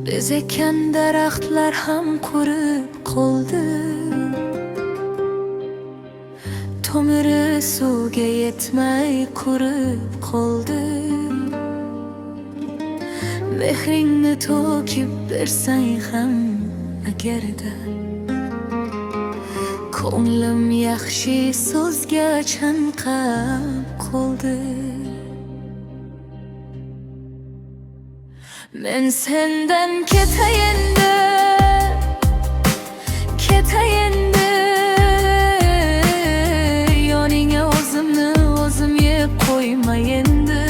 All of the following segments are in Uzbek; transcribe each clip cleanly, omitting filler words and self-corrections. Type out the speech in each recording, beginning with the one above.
Biz ekan daraxtlar ham qurib qoldi, tomiri suvga yetmay qurib qoldi. Mehringni to'kib bersang ham agarda, ko'nglim yaxshi so'zga chanqab qoldi. Men sendan ketayinda, ketayinda, yoningga o'zimni o'zim yeb qo'ymayindi.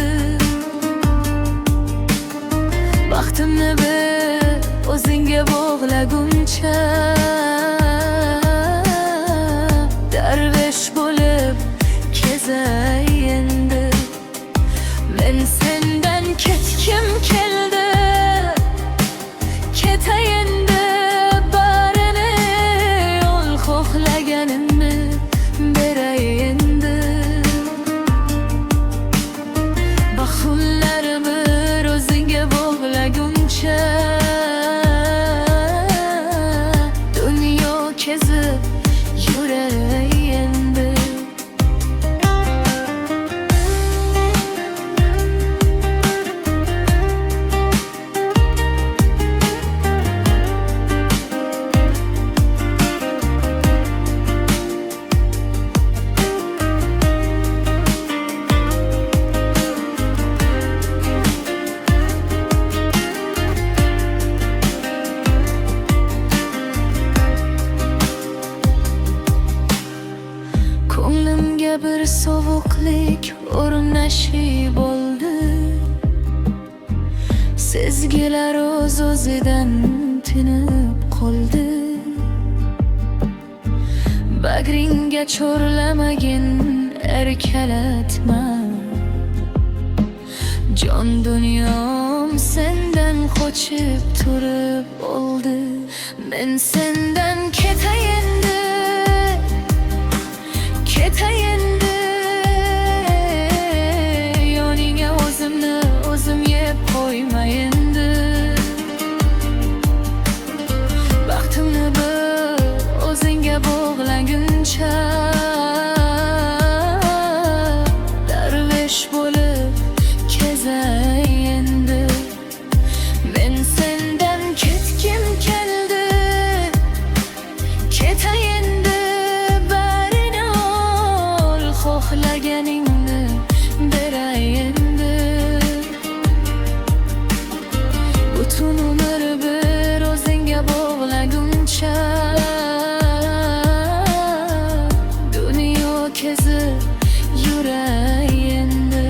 Baxtimni bir o'zingga bog'laguncha, darvesh bo'lib kezay endi. Men sendan ketgim keldi, ketayinda, barini yo'l xohlaganimni beray endi. Baxullar bir o'zingga bog'laguncha, dunyo kezib yuray endi. Ko'nglimga bir sovuqlik o'rnashib oldi, sezgilar o'z-o'zidan tinib qoldi. Bagringga chorlamagin erkalatma, jon dunyom sendan qochib turib oldi. Men sendan ketayinda, ketayinda, yoningga o'zimni o'zim yeb qo'ymayindi. Baxtimni bir o'zingga bog'laguncha, darvesh bo'lib kezay endi. Men sendan ketgim keldi, ketayinda, xohlaganingni beray endi. Butun umr bir o'zingga bog'laguncha, dunyo kezib yuray endi.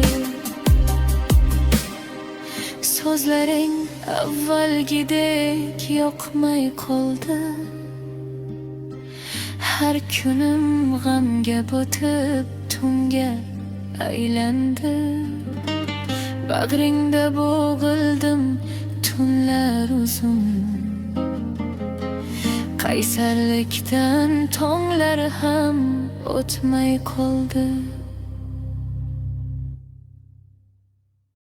So'zlaring avvalgidek yoqmay qoldi, har kunim g'amga botib tunga aylandi. Bag'ringda bo'g'ildim tunlar uzun, qaysarlikdan tonglar ham o'tmay qoldi.